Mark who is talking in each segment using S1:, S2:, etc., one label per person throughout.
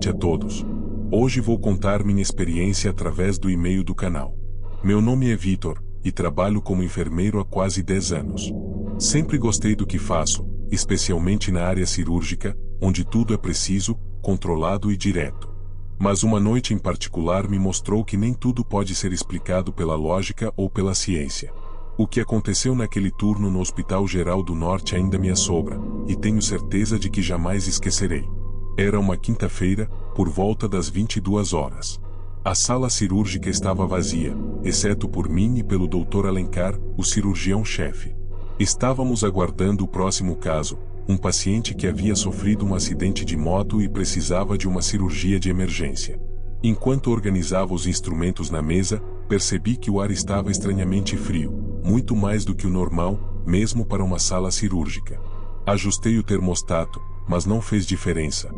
S1: noite a todos. Hoje vou contar minha experiência através do e-mail do canal. Meu nome é Vitor, e trabalho como enfermeiro há quase 10 anos. Sempre gostei do que faço, especialmente na área cirúrgica, onde tudo é preciso, controlado e direto. Mas uma noite em particular me mostrou que nem tudo pode ser explicado pela lógica ou pela ciência. O que aconteceu naquele turno no Hospital Geral do Norte ainda me assombra, e tenho certeza de que jamais esquecerei. Era uma quinta-feira, por volta das 22 horas. A sala cirúrgica estava vazia, exceto por mim e pelo Dr. Alencar, o cirurgião-chefe. Estávamos aguardando o próximo caso, um paciente que havia sofrido um acidente de moto e precisava de uma cirurgia de emergência. Enquanto organizava os instrumentos na mesa, percebi que o ar estava estranhamente frio, muito mais do que o normal, mesmo para uma sala cirúrgica. Ajustei o termostato, mas não fez diferença.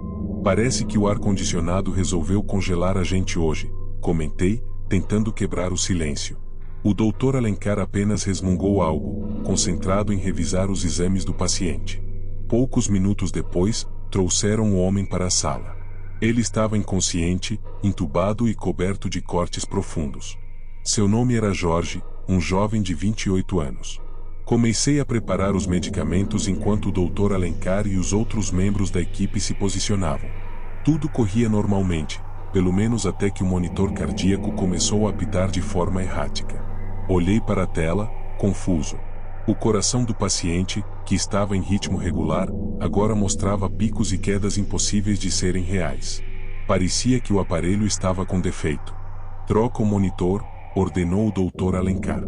S1: Parece que o ar-condicionado resolveu congelar a gente hoje, comentei, tentando quebrar o silêncio. O Dr. Alencar apenas resmungou algo, concentrado em revisar os exames do paciente. Poucos minutos depois, trouxeram o homem para a sala. Ele estava inconsciente, entubado e coberto de cortes profundos. Seu nome era Jorge, um jovem de 28 anos. Comecei a preparar os medicamentos enquanto o Dr. Alencar e os outros membros da equipe se posicionavam. Tudo corria normalmente, pelo menos até que o monitor cardíaco começou a apitar de forma errática. Olhei para a tela, confuso. O coração do paciente, que estava em ritmo regular, agora mostrava picos e quedas impossíveis de serem reais. Parecia que o aparelho estava com defeito. Troca o monitor, ordenou o Dr. Alencar.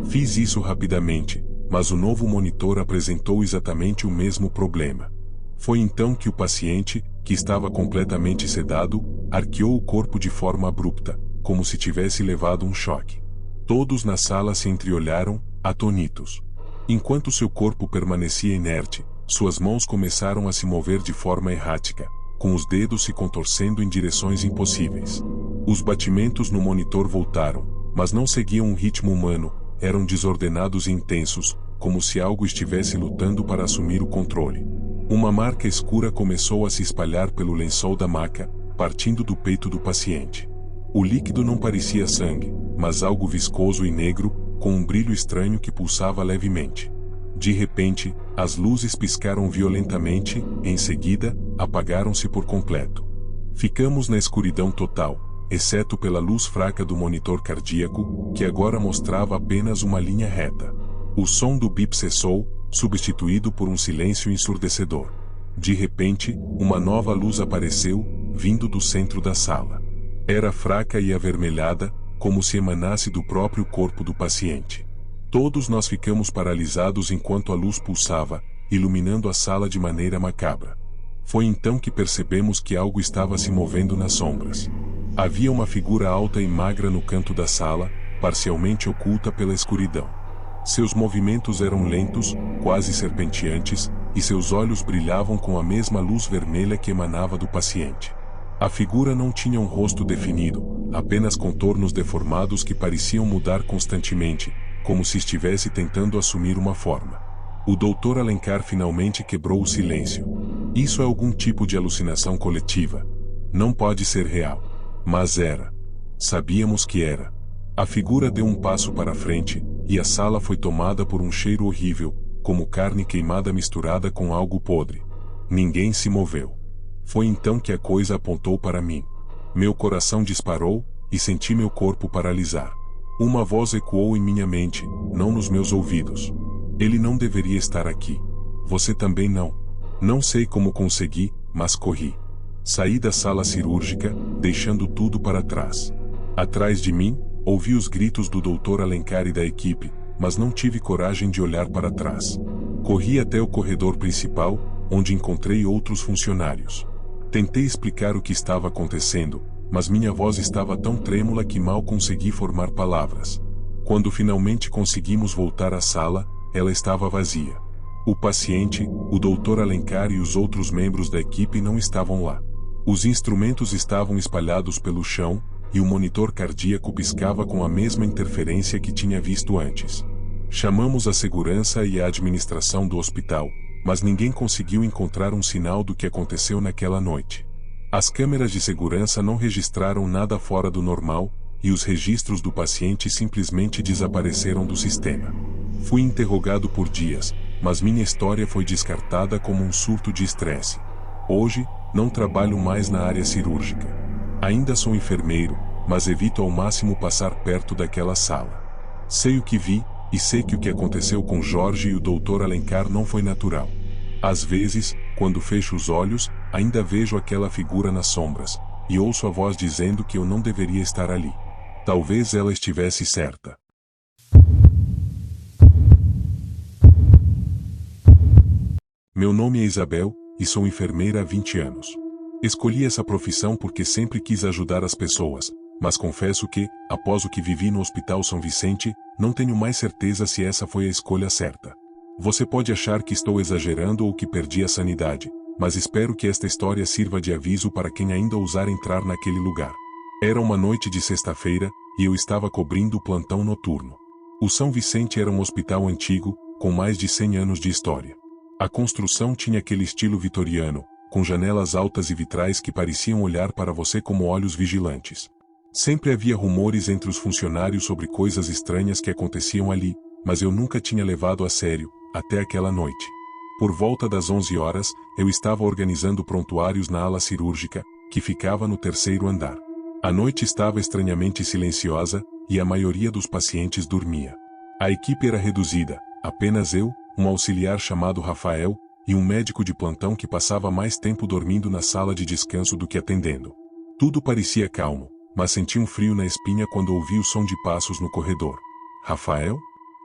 S1: Fiz isso rapidamente, mas o novo monitor apresentou exatamente o mesmo problema. Foi então que o paciente, que estava completamente sedado, arqueou o corpo de forma abrupta, como se tivesse levado um choque. Todos na sala se entreolharam, atônitos. Enquanto seu corpo permanecia inerte, suas mãos começaram a se mover de forma errática, com os dedos se contorcendo em direções impossíveis. Os batimentos no monitor voltaram, mas não seguiam um ritmo humano, eram desordenados e intensos, como se algo estivesse lutando para assumir o controle. Uma marca escura começou a se espalhar pelo lençol da maca, partindo do peito do paciente. O líquido não parecia sangue, mas algo viscoso e negro, com um brilho estranho que pulsava levemente. De repente, as luzes piscaram violentamente, e em seguida, apagaram-se por completo. Ficamos na escuridão total, exceto pela luz fraca do monitor cardíaco, que agora mostrava apenas uma linha reta. O som do bip cessou, substituído por um silêncio ensurdecedor. De repente, uma nova luz apareceu, vindo do centro da sala. Era fraca e avermelhada, como se emanasse do próprio corpo do paciente. Todos nós ficamos paralisados enquanto a luz pulsava, iluminando a sala de maneira macabra. Foi então que percebemos que algo estava se movendo nas sombras. Havia uma figura alta e magra no canto da sala, parcialmente oculta pela escuridão. Seus movimentos eram lentos, quase serpenteantes, e seus olhos brilhavam com a mesma luz vermelha que emanava do paciente. A figura não tinha um rosto definido, apenas contornos deformados que pareciam mudar constantemente, como se estivesse tentando assumir uma forma. O Dr. Alencar finalmente quebrou o silêncio. Isso é algum tipo de alucinação coletiva. Não pode ser real. Mas era. Sabíamos que era. A figura deu um passo para frente, e a sala foi tomada por um cheiro horrível, como carne queimada misturada com algo podre. Ninguém se moveu. Foi então que a coisa apontou para mim. Meu coração disparou, e senti meu corpo paralisar. Uma voz ecoou em minha mente, não nos meus ouvidos. Ele não deveria estar aqui. Você também não. Não sei como consegui, mas corri. Saí da sala cirúrgica, deixando tudo para trás. Atrás de mim, ouvi os gritos do Dr. Alencar e da equipe, mas não tive coragem de olhar para trás. Corri até o corredor principal, onde encontrei outros funcionários. Tentei explicar o que estava acontecendo, mas minha voz estava tão trêmula que mal consegui formar palavras. Quando finalmente conseguimos voltar à sala, ela estava vazia. O paciente, o Dr. Alencar e os outros membros da equipe não estavam lá. Os instrumentos estavam espalhados pelo chão, e o monitor cardíaco piscava com a mesma interferência que tinha visto antes. Chamamos a segurança e a administração do hospital, mas ninguém conseguiu encontrar um sinal do que aconteceu naquela noite. As câmeras de segurança não registraram nada fora do normal, e os registros do paciente simplesmente desapareceram do sistema. Fui interrogado por dias, mas minha história foi descartada como um surto de estresse. Hoje, não trabalho mais na área cirúrgica. Ainda sou enfermeiro, mas evito ao máximo passar perto daquela sala. Sei o que vi, e sei que o que aconteceu com Jorge e o Dr. Alencar não foi natural. Às vezes, quando fecho os olhos, ainda vejo aquela figura nas sombras, e ouço a voz dizendo que eu não deveria estar ali. Talvez ela estivesse certa. Meu nome é Isabel, e sou enfermeira há 20 anos. Escolhi essa profissão porque sempre quis ajudar as pessoas, mas confesso que, após o que vivi no Hospital São Vicente, não tenho mais certeza se essa foi a escolha certa. Você pode achar que estou exagerando ou que perdi a sanidade, mas espero que esta história sirva de aviso para quem ainda ousar entrar naquele lugar. Era uma noite de sexta-feira, e eu estava cobrindo o plantão noturno. O São Vicente era um hospital antigo, com mais de 100 anos de história. A construção tinha aquele estilo vitoriano, com janelas altas e vitrais que pareciam olhar para você como olhos vigilantes. Sempre havia rumores entre os funcionários sobre coisas estranhas que aconteciam ali, mas eu nunca tinha levado a sério, até aquela noite. Por volta das 11 horas, eu estava organizando prontuários na ala cirúrgica, que ficava no 3º andar. A noite estava estranhamente silenciosa, e a maioria dos pacientes dormia. A equipe era reduzida, apenas eu, um auxiliar chamado Rafael, e um médico de plantão que passava mais tempo dormindo na sala de descanso do que atendendo. Tudo parecia calmo, mas senti um frio na espinha quando ouvi o som de passos no corredor. Rafael?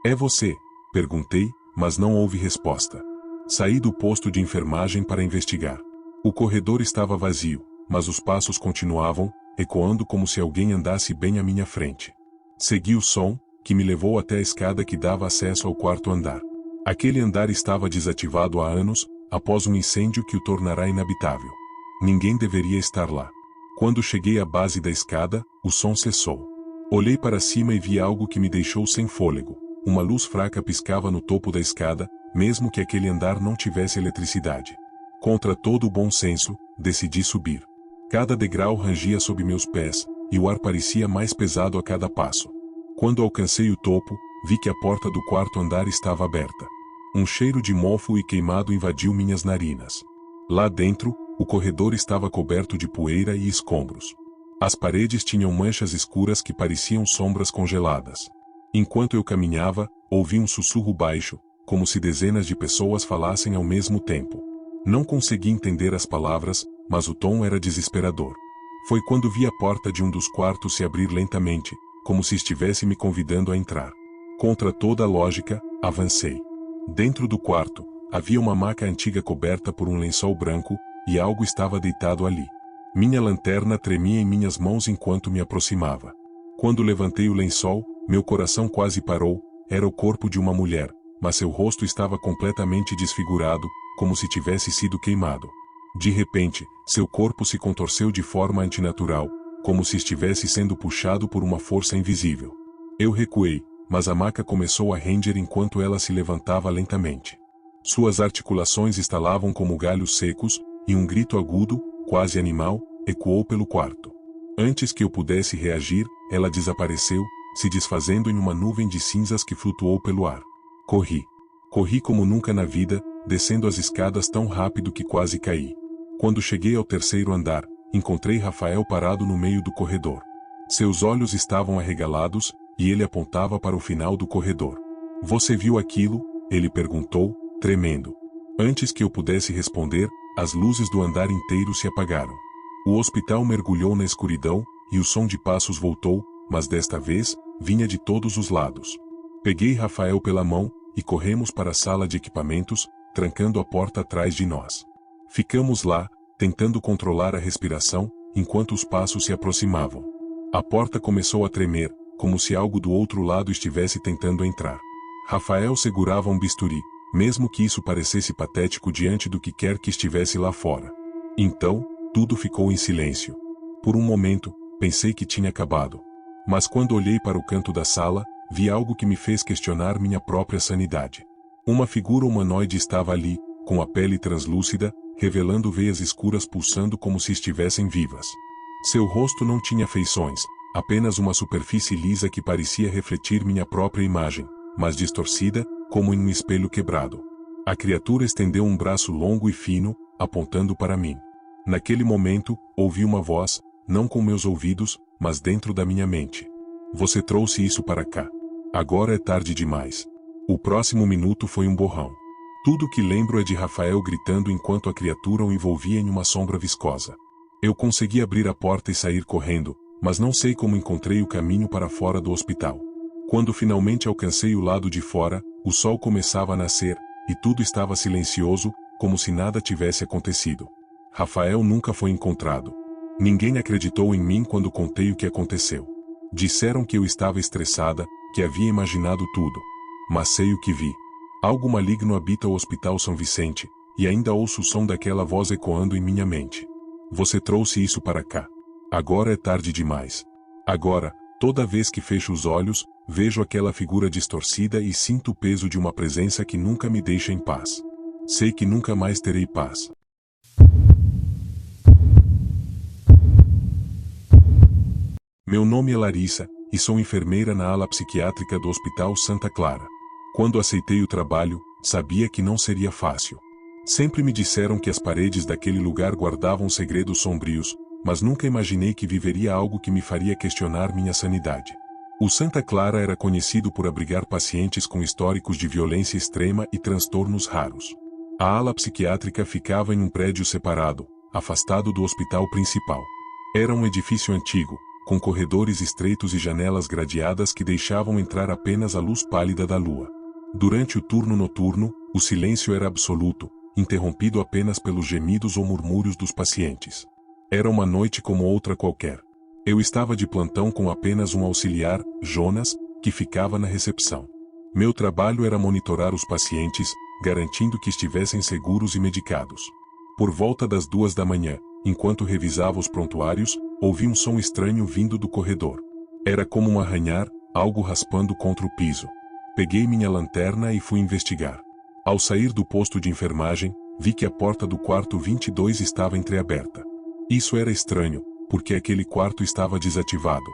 S1: É você? Perguntei, mas não houve resposta. Saí do posto de enfermagem para investigar. O corredor estava vazio, mas os passos continuavam, ecoando como se alguém andasse bem à minha frente. Segui o som, que me levou até a escada que dava acesso ao 4º andar. Aquele andar estava desativado há anos, após um incêndio que o tornará inabitável. Ninguém deveria estar lá. Quando cheguei à base da escada, o som cessou. Olhei para cima e vi algo que me deixou sem fôlego. Uma luz fraca piscava no topo da escada, mesmo que aquele andar não tivesse eletricidade. Contra todo o bom senso, decidi subir. Cada degrau rangia sob meus pés, e o ar parecia mais pesado a cada passo. Quando alcancei o topo, vi que a porta do 4º andar estava aberta. Um cheiro de mofo e queimado invadiu minhas narinas. Lá dentro, o corredor estava coberto de poeira e escombros. As paredes tinham manchas escuras que pareciam sombras congeladas. Enquanto eu caminhava, ouvi um sussurro baixo, como se dezenas de pessoas falassem ao mesmo tempo. Não consegui entender as palavras, mas o tom era desesperador. Foi quando vi a porta de um dos quartos se abrir lentamente, como se estivesse me convidando a entrar. Contra toda a lógica, avancei. Dentro do quarto, havia uma maca antiga coberta por um lençol branco, e algo estava deitado ali. Minha lanterna tremia em minhas mãos enquanto me aproximava. Quando levantei o lençol, meu coração quase parou. Era o corpo de uma mulher, mas seu rosto estava completamente desfigurado, como se tivesse sido queimado. De repente, seu corpo se contorceu de forma antinatural, como se estivesse sendo puxado por uma força invisível. Eu recuei, mas a maca começou a ranger enquanto ela se levantava lentamente. Suas articulações estalavam como galhos secos, e um grito agudo, quase animal, ecoou pelo quarto. Antes que eu pudesse reagir, ela desapareceu, se desfazendo em uma nuvem de cinzas que flutuou pelo ar. Corri. Corri como nunca na vida, descendo as escadas tão rápido que quase caí. Quando cheguei ao 3º andar, encontrei Rafael parado no meio do corredor. Seus olhos estavam arregalados, e ele apontava para o final do corredor. Você viu aquilo? Ele perguntou, tremendo. Antes que eu pudesse responder, as luzes do andar inteiro se apagaram. O hospital mergulhou na escuridão, e o som de passos voltou, mas desta vez, vinha de todos os lados. Peguei Rafael pela mão, e corremos para a sala de equipamentos, trancando a porta atrás de nós. Ficamos lá, tentando controlar a respiração, enquanto os passos se aproximavam. A porta começou a tremer, como se algo do outro lado estivesse tentando entrar. Rafael segurava um bisturi, mesmo que isso parecesse patético diante do que quer que estivesse lá fora. Então, tudo ficou em silêncio. Por um momento, pensei que tinha acabado. Mas quando olhei para o canto da sala, vi algo que me fez questionar minha própria sanidade. Uma figura humanoide estava ali, com a pele translúcida, revelando veias escuras pulsando como se estivessem vivas. Seu rosto não tinha feições, apenas uma superfície lisa que parecia refletir minha própria imagem, mas distorcida, como em um espelho quebrado. A criatura estendeu um braço longo e fino, apontando para mim. Naquele momento, ouvi uma voz, não com meus ouvidos, mas dentro da minha mente. Você trouxe isso para cá. Agora é tarde demais. O próximo minuto foi um borrão. Tudo que lembro é de Rafael gritando enquanto a criatura o envolvia em uma sombra viscosa. Eu consegui abrir a porta e sair correndo, mas não sei como encontrei o caminho para fora do hospital. Quando finalmente alcancei o lado de fora, o sol começava a nascer, e tudo estava silencioso, como se nada tivesse acontecido. Rafael nunca foi encontrado. Ninguém acreditou em mim quando contei o que aconteceu. Disseram que eu estava estressada, que havia imaginado tudo. Mas sei o que vi. Algo maligno habita o Hospital São Vicente, e ainda ouço o som daquela voz ecoando em minha mente. Você trouxe isso para cá. Agora é tarde demais. Agora, toda vez que fecho os olhos, vejo aquela figura distorcida e sinto o peso de uma presença que nunca me deixa em paz. Sei que nunca mais terei paz. Meu nome é Larissa, e sou enfermeira na ala psiquiátrica do Hospital Santa Clara. Quando aceitei o trabalho, sabia que não seria fácil. Sempre me disseram que as paredes daquele lugar guardavam segredos sombrios, mas nunca imaginei que viveria algo que me faria questionar minha sanidade. O Santa Clara era conhecido por abrigar pacientes com históricos de violência extrema e transtornos raros. A ala psiquiátrica ficava em um prédio separado, afastado do hospital principal. Era um edifício antigo, com corredores estreitos e janelas gradeadas que deixavam entrar apenas a luz pálida da lua. Durante o turno noturno, o silêncio era absoluto, interrompido apenas pelos gemidos ou murmúrios dos pacientes. Era uma noite como outra qualquer. Eu estava de plantão com apenas um auxiliar, Jonas, que ficava na recepção. Meu trabalho era monitorar os pacientes, garantindo que estivessem seguros e medicados. Por volta das 2 da manhã, enquanto revisava os prontuários, ouvi um som estranho vindo do corredor. Era como um arranhar, algo raspando contra o piso. Peguei minha lanterna e fui investigar. Ao sair do posto de enfermagem, vi que a porta do quarto 22 estava entreaberta. Isso era estranho, porque aquele quarto estava desativado.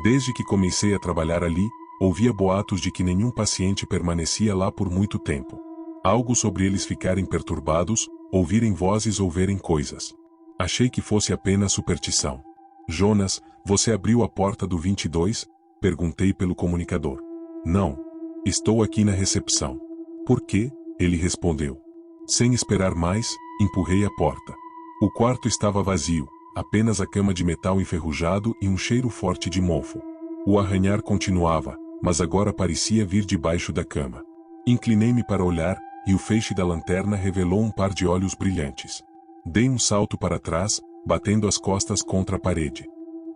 S1: Desde que comecei a trabalhar ali, ouvia boatos de que nenhum paciente permanecia lá por muito tempo. Algo sobre eles ficarem perturbados, ouvirem vozes ou verem coisas. Achei que fosse apenas superstição. Jonas, você abriu a porta do 22? Perguntei pelo comunicador. Não. Estou aqui na recepção. Por quê? Ele respondeu. Sem esperar mais, empurrei a porta. O quarto estava vazio, apenas a cama de metal enferrujado e um cheiro forte de mofo. O arranhar continuava, mas agora parecia vir debaixo da cama. Inclinei-me para olhar, e o feixe da lanterna revelou um par de olhos brilhantes. Dei um salto para trás, batendo as costas contra a parede.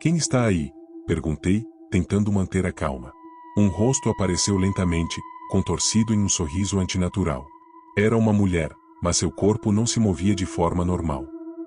S1: Quem está aí? Perguntei, tentando manter a calma. Um rosto apareceu lentamente, contorcido em um sorriso antinatural. Era uma mulher, mas seu corpo não se movia de forma normal.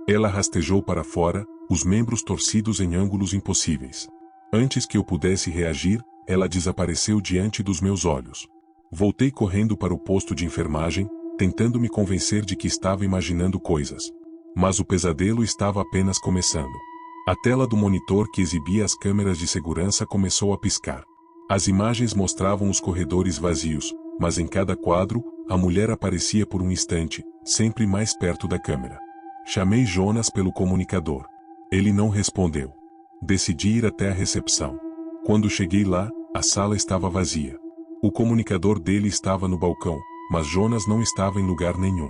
S1: Ela rastejou para fora, os membros torcidos em ângulos impossíveis. Antes que eu pudesse reagir, ela desapareceu diante dos meus olhos. Voltei correndo para o posto de enfermagem, tentando me convencer de que estava imaginando coisas. Mas o pesadelo estava apenas começando. A tela do monitor que exibia as câmeras de segurança começou a piscar. As imagens mostravam os corredores vazios, mas em cada quadro, a mulher aparecia por um instante, sempre mais perto da câmera. Chamei Jonas pelo comunicador. Ele não respondeu. Decidi ir até a recepção. Quando cheguei lá, a sala estava vazia. O comunicador dele estava no balcão, mas Jonas não estava em lugar nenhum.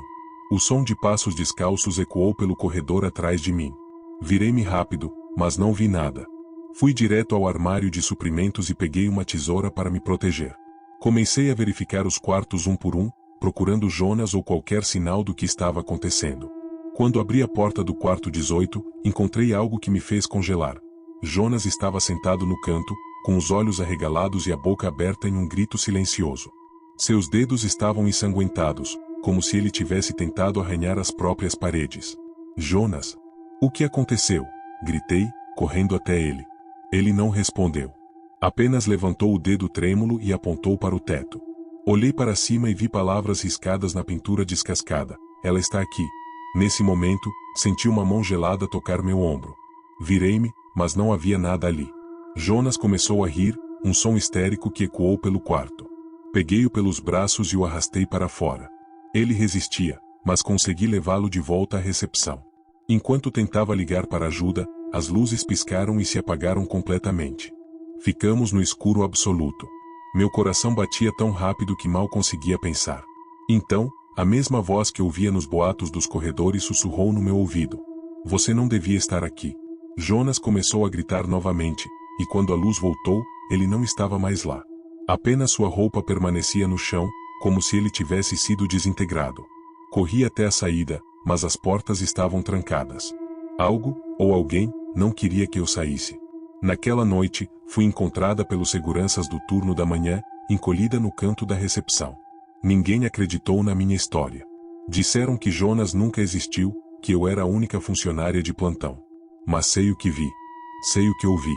S1: O som de passos descalços ecoou pelo corredor atrás de mim. Virei-me rápido, mas não vi nada. Fui direto ao armário de suprimentos e peguei uma tesoura para me proteger. Comecei a verificar os quartos um por um, procurando Jonas ou qualquer sinal do que estava acontecendo. Quando abri a porta do quarto 18, encontrei algo que me fez congelar. Jonas estava sentado no canto, com os olhos arregalados e a boca aberta em um grito silencioso. Seus dedos estavam ensanguentados, como se ele tivesse tentado arranhar as próprias paredes. Jonas! O que aconteceu? Gritei, correndo até ele. Ele não respondeu. Apenas levantou o dedo trêmulo e apontou para o teto. Olhei para cima e vi palavras riscadas na pintura descascada. ela está aqui. Nesse momento, senti uma mão gelada tocar meu ombro. Virei-me, mas não havia nada ali. Jonas começou a rir, um som histérico que ecoou pelo quarto. Peguei-o pelos braços e o arrastei para fora. Ele resistia, mas consegui levá-lo de volta à recepção. Enquanto tentava ligar para ajuda, as luzes piscaram e se apagaram completamente. Ficamos no escuro absoluto. Meu coração batia tão rápido que mal conseguia pensar. Então, a mesma voz que ouvia nos boatos dos corredores sussurrou no meu ouvido. Você não devia estar aqui. Jonas começou a gritar novamente, e quando a luz voltou, ele não estava mais lá. Apenas sua roupa permanecia no chão, como se ele tivesse sido desintegrado. Corri até a saída, mas as portas estavam trancadas. Algo, ou alguém, não queria que eu saísse. Naquela noite, fui encontrada pelos seguranças do turno da manhã, encolhida no canto da recepção. Ninguém acreditou na minha história. Disseram que Jonas nunca existiu, que eu era a única funcionária de plantão. Mas sei o que vi. Sei o que ouvi.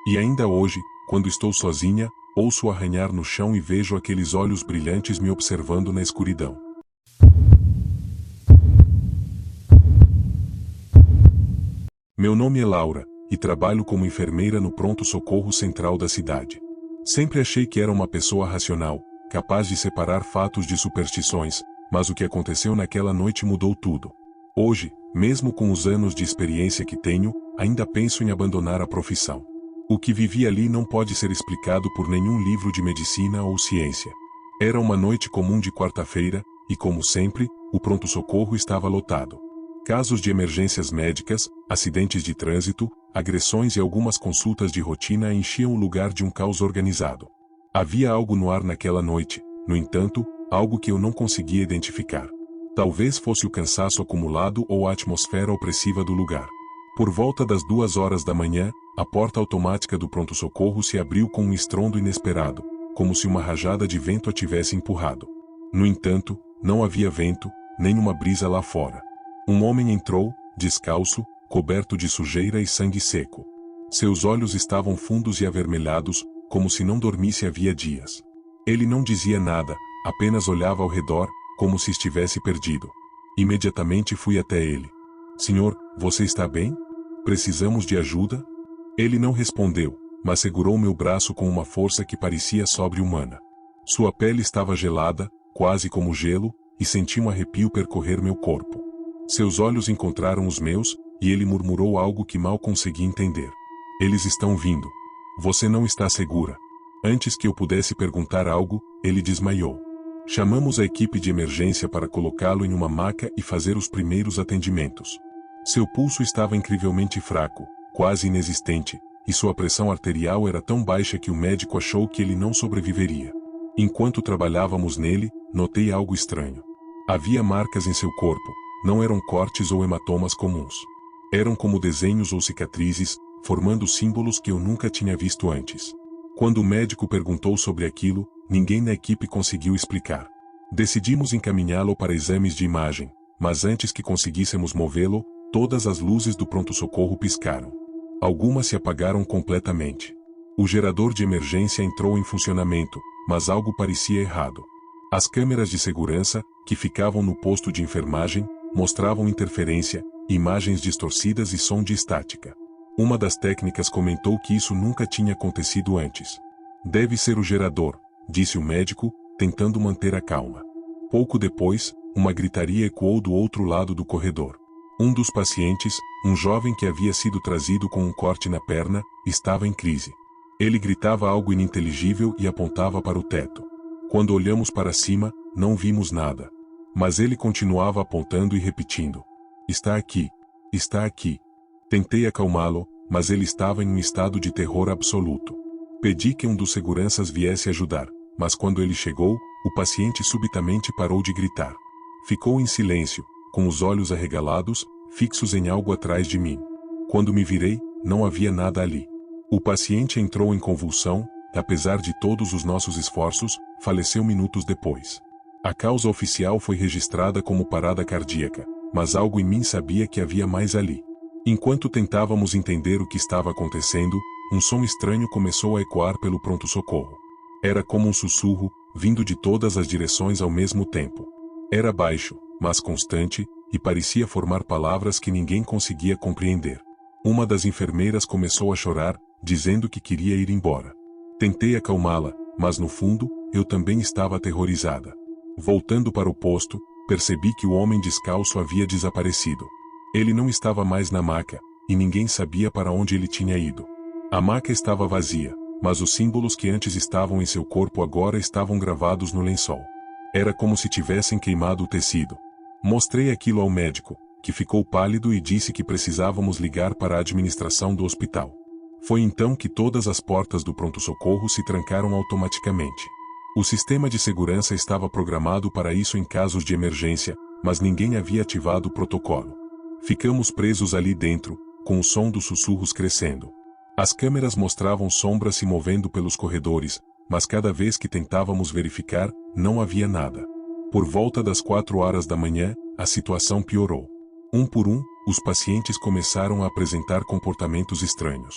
S1: E ainda hoje, quando estou sozinha, ouço arranhar no chão e vejo aqueles olhos brilhantes me observando na escuridão. Meu nome é Laura, e trabalho como enfermeira no pronto-socorro central da cidade. Sempre achei que era uma pessoa racional, capaz de separar fatos de superstições, mas o que aconteceu naquela noite mudou tudo. Hoje, mesmo com os anos de experiência que tenho, ainda penso em abandonar a profissão. O que vivi ali não pode ser explicado por nenhum livro de medicina ou ciência. Era uma noite comum de quarta-feira, e como sempre, o pronto-socorro estava lotado. Casos de emergências médicas, acidentes de trânsito, agressões e algumas consultas de rotina enchiam o lugar de um caos organizado. Havia algo no ar naquela noite, no entanto, algo que eu não conseguia identificar. Talvez fosse o cansaço acumulado ou a atmosfera opressiva do lugar. Por volta das 2 horas da manhã, a porta automática do pronto-socorro se abriu com um estrondo inesperado, como se uma rajada de vento a tivesse empurrado. No entanto, não havia vento, nem uma brisa lá fora. Um homem entrou, descalço, coberto de sujeira e sangue seco. Seus olhos estavam fundos e avermelhados, como se não dormisse havia dias. Ele não dizia nada, apenas olhava ao redor, como se estivesse perdido. Imediatamente fui até ele. Senhor, você está bem? Precisamos de ajuda? Ele não respondeu, mas segurou meu braço com uma força que parecia sobre-humana. Sua pele estava gelada, quase como gelo, e senti um arrepio percorrer meu corpo. Seus olhos encontraram os meus, e ele murmurou algo que mal consegui entender. Eles estão vindo. Você não está segura. Antes que eu pudesse perguntar algo, ele desmaiou. Chamamos a equipe de emergência para colocá-lo em uma maca e fazer os primeiros atendimentos. Seu pulso estava incrivelmente fraco, quase inexistente, e sua pressão arterial era tão baixa que o médico achou que ele não sobreviveria. Enquanto trabalhávamos nele, notei algo estranho. Havia marcas em seu corpo, não eram cortes ou hematomas comuns. Eram como desenhos ou cicatrizes, formando símbolos que eu nunca tinha visto antes. Quando o médico perguntou sobre aquilo, ninguém na equipe conseguiu explicar. Decidimos encaminhá-lo para exames de imagem, mas antes que conseguíssemos movê-lo, todas as luzes do pronto-socorro piscaram. Algumas se apagaram completamente. O gerador de emergência entrou em funcionamento, mas algo parecia errado. As câmeras de segurança, que ficavam no posto de enfermagem, mostravam interferência, imagens distorcidas e som de estática. Uma das técnicas comentou que isso nunca tinha acontecido antes. Deve ser o gerador, disse o médico, tentando manter a calma. Pouco depois, uma gritaria ecoou do outro lado do corredor. Um dos pacientes, um jovem que havia sido trazido com um corte na perna, estava em crise. Ele gritava algo ininteligível e apontava para o teto. Quando olhamos para cima, não vimos nada. Mas ele continuava apontando e repetindo. Está aqui. Está aqui. Tentei acalmá-lo, mas ele estava em um estado de terror absoluto. Pedi que um dos seguranças viesse ajudar, mas quando ele chegou, o paciente subitamente parou de gritar. Ficou em silêncio, com os olhos arregalados, fixos em algo atrás de mim. Quando me virei, não havia nada ali. O paciente entrou em convulsão, apesar de todos os nossos esforços, faleceu minutos depois. A causa oficial foi registrada como parada cardíaca, mas algo em mim sabia que havia mais ali. Enquanto tentávamos entender o que estava acontecendo, um som estranho começou a ecoar pelo pronto-socorro. Era como um sussurro, vindo de todas as direções ao mesmo tempo. Era baixo, mas constante, e parecia formar palavras que ninguém conseguia compreender. Uma das enfermeiras começou a chorar, dizendo que queria ir embora. Tentei acalmá-la, mas no fundo, eu também estava aterrorizada. Voltando para o posto, percebi que o homem descalço havia desaparecido. Ele não estava mais na maca, e ninguém sabia para onde ele tinha ido. A maca estava vazia, mas os símbolos que antes estavam em seu corpo agora estavam gravados no lençol. Era como se tivessem queimado o tecido. Mostrei aquilo ao médico, que ficou pálido e disse que precisávamos ligar para a administração do hospital. Foi então que todas as portas do pronto-socorro se trancaram automaticamente. O sistema de segurança estava programado para isso em casos de emergência, mas ninguém havia ativado o protocolo. Ficamos presos ali dentro, com o som dos sussurros crescendo. As câmeras mostravam sombras se movendo pelos corredores, mas cada vez que tentávamos verificar, não havia nada. Por volta das 4 horas da manhã, a situação piorou. Um por um, os pacientes começaram a apresentar comportamentos estranhos.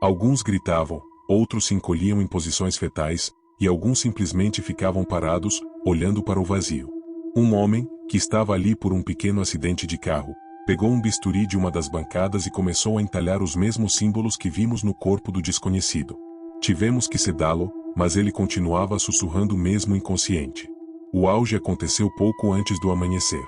S1: Alguns gritavam, outros se encolhiam em posições fetais, e alguns simplesmente ficavam parados, olhando para o vazio. Um homem, que estava ali por um pequeno acidente de carro, pegou um bisturi de uma das bancadas e começou a entalhar os mesmos símbolos que vimos no corpo do desconhecido. Tivemos que sedá-lo, mas ele continuava sussurrando mesmo inconsciente. O auge aconteceu pouco antes do amanhecer.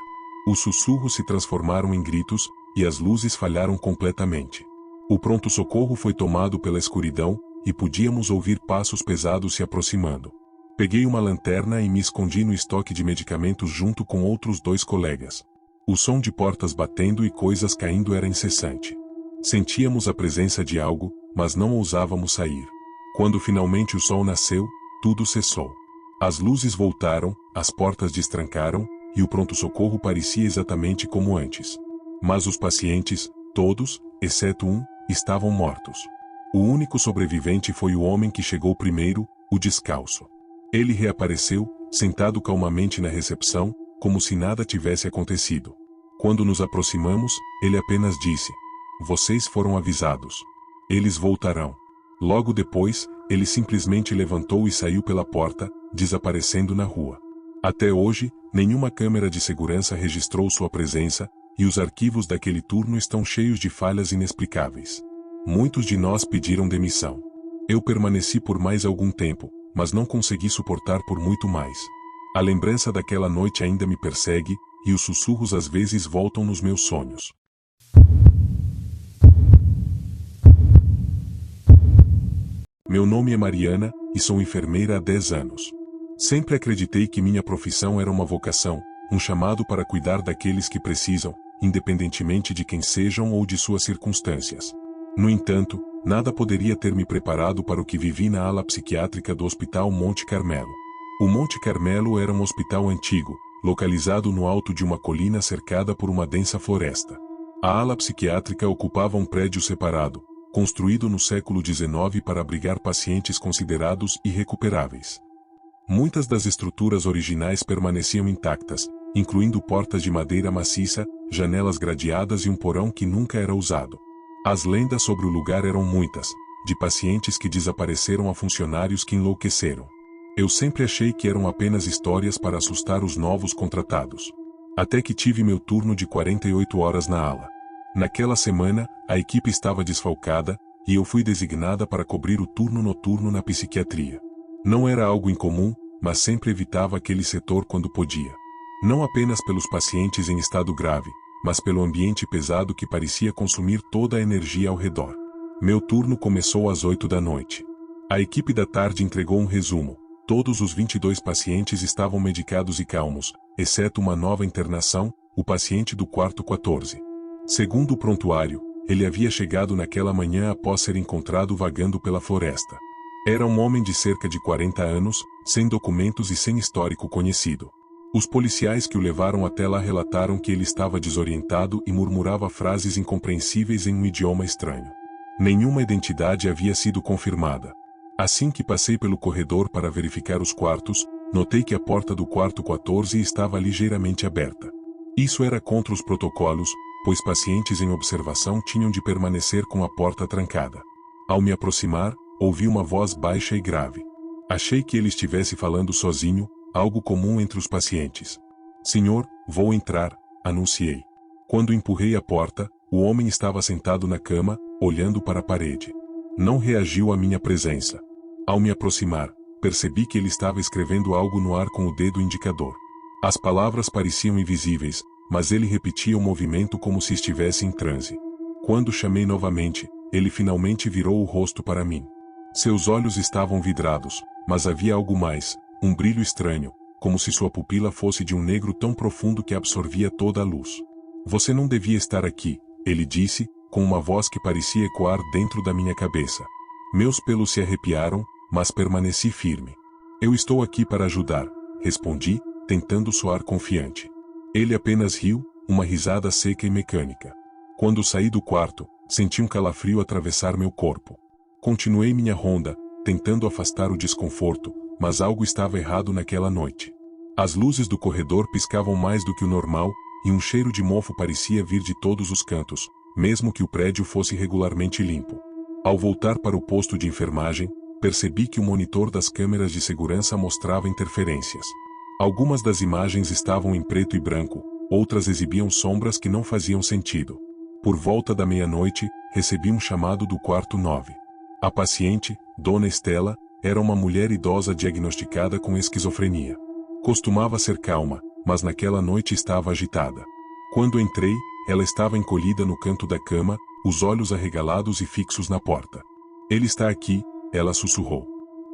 S1: Os sussurros se transformaram em gritos, e as luzes falharam completamente. O pronto-socorro foi tomado pela escuridão, e podíamos ouvir passos pesados se aproximando. Peguei uma lanterna e me escondi no estoque de medicamentos junto com outros 2 colegas. O som de portas batendo e coisas caindo era incessante. Sentíamos a presença de algo, mas não ousávamos sair. Quando finalmente o sol nasceu, tudo cessou. As luzes voltaram, as portas destrancaram, e o pronto-socorro parecia exatamente como antes. Mas os pacientes, todos, exceto um, estavam mortos. O único sobrevivente foi o homem que chegou primeiro, o descalço. Ele reapareceu, sentado calmamente na recepção, como se nada tivesse acontecido. Quando nos aproximamos, ele apenas disse: "Vocês foram avisados. Eles voltarão." Logo depois, ele simplesmente levantou e saiu pela porta, desaparecendo na rua. Até hoje, nenhuma câmera de segurança registrou sua presença, e os arquivos daquele turno estão cheios de falhas inexplicáveis. Muitos de nós pediram demissão. Eu permaneci por mais algum tempo, mas não consegui suportar por muito mais. A lembrança daquela noite ainda me persegue, e os sussurros às vezes voltam nos meus sonhos. Meu nome é Mariana, e sou enfermeira há 10 anos. Sempre acreditei que minha profissão era uma vocação, um chamado para cuidar daqueles que precisam, independentemente de quem sejam ou de suas circunstâncias. No entanto, nada poderia ter me preparado para o que vivi na ala psiquiátrica do Hospital Monte Carmelo. O Monte Carmelo era um hospital antigo, localizado no alto de uma colina cercada por uma densa floresta. A ala psiquiátrica ocupava um prédio separado, construído no século XIX para abrigar pacientes considerados irrecuperáveis. Muitas das estruturas originais permaneciam intactas, incluindo portas de madeira maciça, janelas gradeadas e um porão que nunca era usado. As lendas sobre o lugar eram muitas, de pacientes que desapareceram a funcionários que enlouqueceram. Eu sempre achei que eram apenas histórias para assustar os novos contratados. Até que tive meu turno de 48 horas na ala. Naquela semana, a equipe estava desfalcada, e eu fui designada para cobrir o turno noturno na psiquiatria. Não era algo incomum, mas sempre evitava aquele setor quando podia. Não apenas pelos pacientes em estado grave, mas pelo ambiente pesado que parecia consumir toda a energia ao redor. Meu turno começou às 8 da noite. A equipe da tarde entregou um resumo. Todos os 22 pacientes estavam medicados e calmos, exceto uma nova internação, o paciente do quarto 14. Segundo o prontuário, ele havia chegado naquela manhã após ser encontrado vagando pela floresta. Era um homem de cerca de 40 anos, sem documentos e sem histórico conhecido. Os policiais que o levaram até lá relataram que ele estava desorientado e murmurava frases incompreensíveis em um idioma estranho. Nenhuma identidade havia sido confirmada. Assim que passei pelo corredor para verificar os quartos, notei que a porta do quarto 14 estava ligeiramente aberta. Isso era contra os protocolos, pois pacientes em observação tinham de permanecer com a porta trancada. Ao me aproximar, ouvi uma voz baixa e grave. Achei que ele estivesse falando sozinho, algo comum entre os pacientes. Senhor, vou entrar, anunciei. Quando empurrei a porta, o homem estava sentado na cama, olhando para a parede. Não reagiu à minha presença. Ao me aproximar, percebi que ele estava escrevendo algo no ar com o dedo indicador. As palavras pareciam invisíveis, mas ele repetia o movimento como se estivesse em transe. Quando chamei novamente, ele finalmente virou o rosto para mim. Seus olhos estavam vidrados, mas havia algo mais, um brilho estranho, como se sua pupila fosse de um negro tão profundo que absorvia toda a luz. Você não devia estar aqui, ele disse, com uma voz que parecia ecoar dentro da minha cabeça. Meus pelos se arrepiaram, mas permaneci firme. Eu estou aqui para ajudar, respondi, tentando soar confiante. Ele apenas riu, uma risada seca e mecânica. Quando saí do quarto, senti um calafrio atravessar meu corpo. Continuei minha ronda, tentando afastar o desconforto, mas algo estava errado naquela noite. As luzes do corredor piscavam mais do que o normal, e um cheiro de mofo parecia vir de todos os cantos, mesmo que o prédio fosse regularmente limpo. Ao voltar para o posto de enfermagem, percebi que o monitor das câmeras de segurança mostrava interferências. Algumas das imagens estavam em preto e branco, outras exibiam sombras que não faziam sentido. Por volta da meia-noite, recebi um chamado do quarto 9. A paciente, Dona Estela, era uma mulher idosa diagnosticada com esquizofrenia. Costumava ser calma, mas naquela noite estava agitada. Quando entrei, ela estava encolhida no canto da cama, os olhos arregalados e fixos na porta. Ele está aqui, ela sussurrou.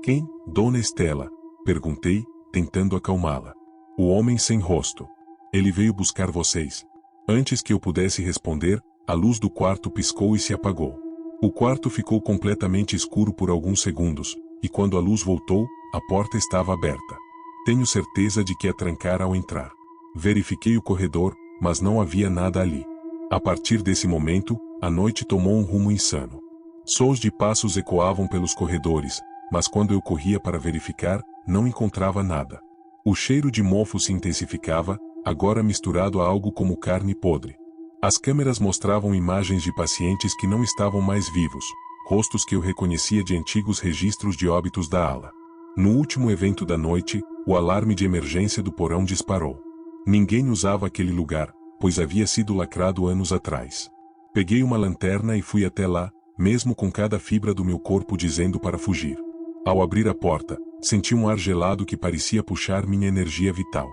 S1: Quem, Dona Estela? Perguntei, tentando acalmá-la. O homem sem rosto. Ele veio buscar vocês. Antes que eu pudesse responder, a luz do quarto piscou e se apagou. O quarto ficou completamente escuro por alguns segundos, e quando a luz voltou, a porta estava aberta. Tenho certeza de que a trancara ao entrar. Verifiquei o corredor, mas não havia nada ali. A partir desse momento, a noite tomou um rumo insano. Sons de passos ecoavam pelos corredores, mas quando eu corria para verificar, não encontrava nada. O cheiro de mofo se intensificava, agora misturado a algo como carne podre. As câmeras mostravam imagens de pacientes que não estavam mais vivos, rostos que eu reconhecia de antigos registros de óbitos da ala. No último evento da noite, o alarme de emergência do porão disparou. Ninguém usava aquele lugar, pois havia sido lacrado anos atrás. Peguei uma lanterna e fui até lá, mesmo com cada fibra do meu corpo dizendo para fugir. Ao abrir a porta, senti um ar gelado que parecia puxar minha energia vital.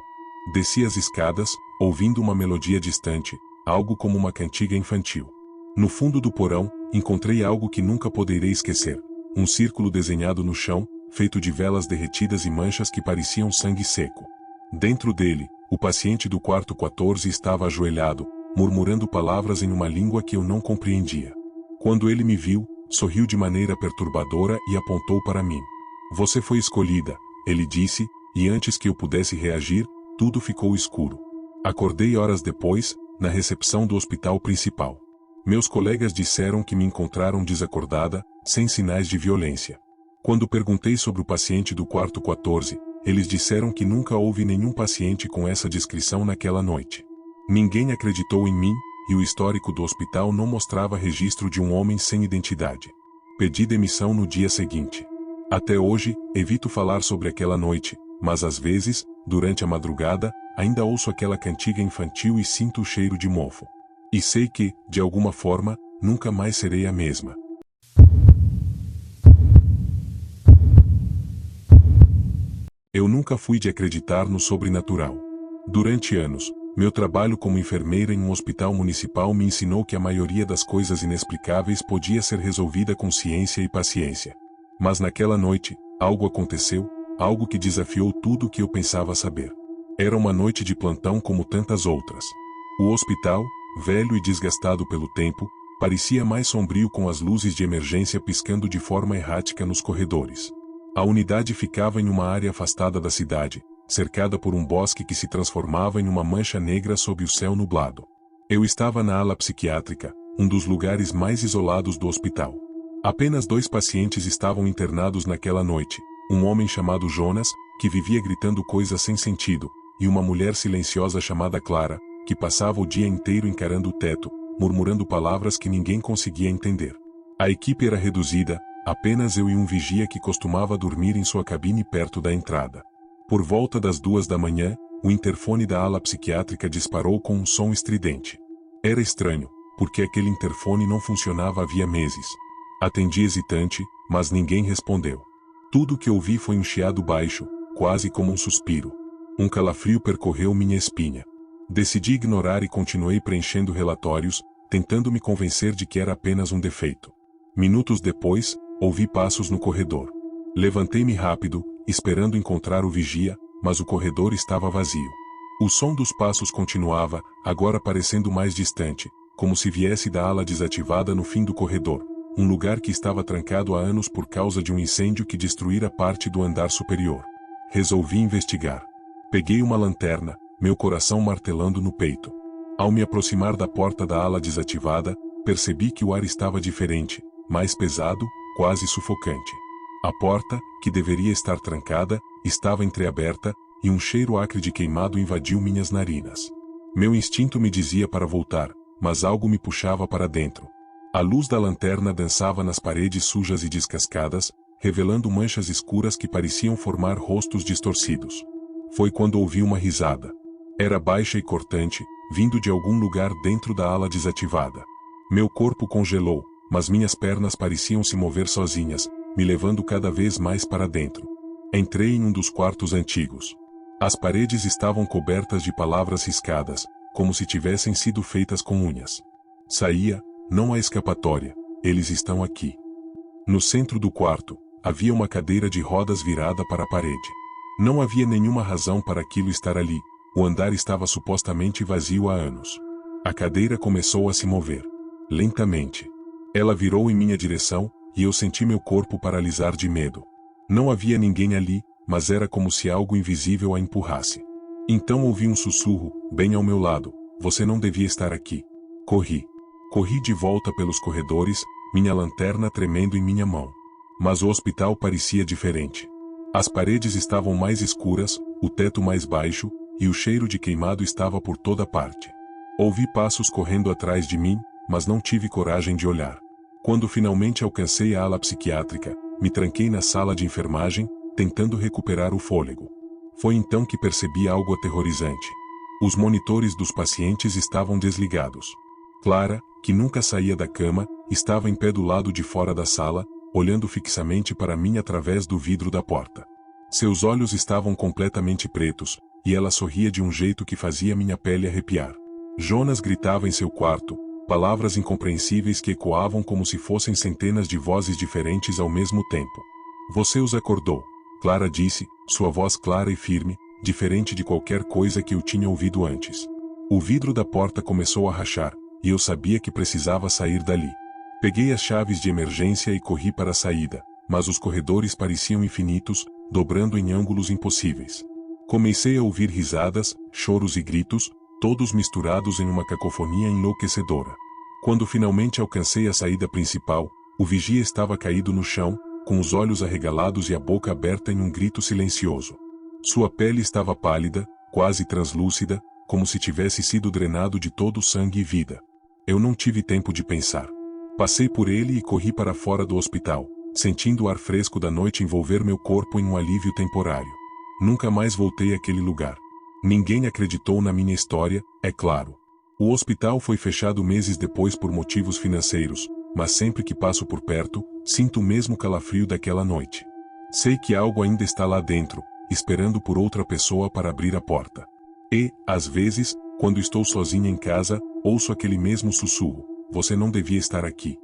S1: Desci as escadas, ouvindo uma melodia distante, algo como uma cantiga infantil. No fundo do porão, encontrei algo que nunca poderei esquecer. Um círculo desenhado no chão, feito de velas derretidas e manchas que pareciam sangue seco. Dentro dele, o paciente do quarto 14 estava ajoelhado, murmurando palavras em uma língua que eu não compreendia. Quando ele me viu, sorriu de maneira perturbadora e apontou para mim. Você foi escolhida, ele disse, e antes que eu pudesse reagir, tudo ficou escuro. Acordei horas depois, na recepção do hospital principal. Meus colegas disseram que me encontraram desacordada, sem sinais de violência. Quando perguntei sobre o paciente do quarto 14, eles disseram que nunca houve nenhum paciente com essa descrição naquela noite. Ninguém acreditou em mim, e o histórico do hospital não mostrava registro de um homem sem identidade. Pedi demissão no dia seguinte. Até hoje, evito falar sobre aquela noite, mas às vezes, durante a madrugada, ainda ouço aquela cantiga infantil e sinto o cheiro de mofo. E sei que, de alguma forma, nunca mais serei a mesma. Eu nunca fui de acreditar no sobrenatural. Durante anos, meu trabalho como enfermeira em um hospital municipal me ensinou que a maioria das coisas inexplicáveis podia ser resolvida com ciência e paciência. Mas naquela noite, algo aconteceu, algo que desafiou tudo o que eu pensava saber. Era uma noite de plantão como tantas outras. O hospital, velho e desgastado pelo tempo, parecia mais sombrio com as luzes de emergência piscando de forma errática nos corredores. A unidade ficava em uma área afastada da cidade, cercada por um bosque que se transformava em uma mancha negra sob o céu nublado. Eu estava na ala psiquiátrica, um dos lugares mais isolados do hospital. Apenas 2 pacientes estavam internados naquela noite, um homem chamado Jonas, que vivia gritando coisas sem sentido, e uma mulher silenciosa chamada Clara, que passava o dia inteiro encarando o teto, murmurando palavras que ninguém conseguia entender. A equipe era reduzida, apenas eu e um vigia que costumava dormir em sua cabine perto da entrada. Por volta das 2 da manhã, o interfone da ala psiquiátrica disparou com um som estridente. Era estranho, porque aquele interfone não funcionava havia meses. Atendi hesitante, mas ninguém respondeu. Tudo o que ouvi foi um chiado baixo, quase como um suspiro. Um calafrio percorreu minha espinha. Decidi ignorar e continuei preenchendo relatórios, tentando me convencer de que era apenas um defeito. Minutos depois, ouvi passos no corredor. Levantei-me rápido, esperando encontrar o vigia, mas o corredor estava vazio. O som dos passos continuava, agora parecendo mais distante, como se viesse da ala desativada no fim do corredor, um lugar que estava trancado há anos por causa de um incêndio que destruíra parte do andar superior. Resolvi investigar. Peguei uma lanterna, meu coração martelando no peito. Ao me aproximar da porta da ala desativada, percebi que o ar estava diferente, mais pesado, quase sufocante. A porta, que deveria estar trancada, estava entreaberta, e um cheiro acre de queimado invadiu minhas narinas. Meu instinto me dizia para voltar, mas algo me puxava para dentro. A luz da lanterna dançava nas paredes sujas e descascadas, revelando manchas escuras que pareciam formar rostos distorcidos. Foi quando ouvi uma risada. Era baixa e cortante, vindo de algum lugar dentro da ala desativada. Meu corpo congelou, mas minhas pernas pareciam se mover sozinhas, me levando cada vez mais para dentro. Entrei em um dos quartos antigos. As paredes estavam cobertas de palavras riscadas, como se tivessem sido feitas com unhas. Saía, não há escapatória, eles estão aqui. No centro do quarto, havia uma cadeira de rodas virada para a parede. Não havia nenhuma razão para aquilo estar ali, o andar estava supostamente vazio há anos. A cadeira começou a se mover. Lentamente. Ela virou em minha direção, e eu senti meu corpo paralisar de medo. Não havia ninguém ali, mas era como se algo invisível a empurrasse. Então ouvi um sussurro, bem ao meu lado: "Você não devia estar aqui." Corri. Corri de volta pelos corredores, minha lanterna tremendo em minha mão. Mas o hospital parecia diferente. As paredes estavam mais escuras, o teto mais baixo, e o cheiro de queimado estava por toda parte. Ouvi passos correndo atrás de mim, mas não tive coragem de olhar. Quando finalmente alcancei a ala psiquiátrica, me tranquei na sala de enfermagem, tentando recuperar o fôlego. Foi então que percebi algo aterrorizante. Os monitores dos pacientes estavam desligados. Clara, que nunca saía da cama, estava em pé do lado de fora da sala, olhando fixamente para mim através do vidro da porta. Seus olhos estavam completamente pretos, e ela sorria de um jeito que fazia minha pele arrepiar. Jonas gritava em seu quarto, palavras incompreensíveis que ecoavam como se fossem centenas de vozes diferentes ao mesmo tempo. "Você os acordou", Clara disse, sua voz clara e firme, diferente de qualquer coisa que eu tinha ouvido antes. O vidro da porta começou a rachar, e eu sabia que precisava sair dali. Peguei as chaves de emergência e corri para a saída, mas os corredores pareciam infinitos, dobrando em ângulos impossíveis. Comecei a ouvir risadas, choros e gritos, todos misturados em uma cacofonia enlouquecedora. Quando finalmente alcancei a saída principal, o vigia estava caído no chão, com os olhos arregalados e a boca aberta em um grito silencioso. Sua pele estava pálida, quase translúcida, como se tivesse sido drenado de todo o sangue e vida. Eu não tive tempo de pensar. Passei por ele e corri para fora do hospital, sentindo o ar fresco da noite envolver meu corpo em um alívio temporário. Nunca mais voltei àquele lugar. Ninguém acreditou na minha história, é claro. O hospital foi fechado meses depois por motivos financeiros, mas sempre que passo por perto, sinto o mesmo calafrio daquela noite. Sei que algo ainda está lá dentro, esperando por outra pessoa para abrir a porta. E, às vezes, quando estou sozinha em casa, ouço aquele mesmo sussurro: "Você não devia estar aqui."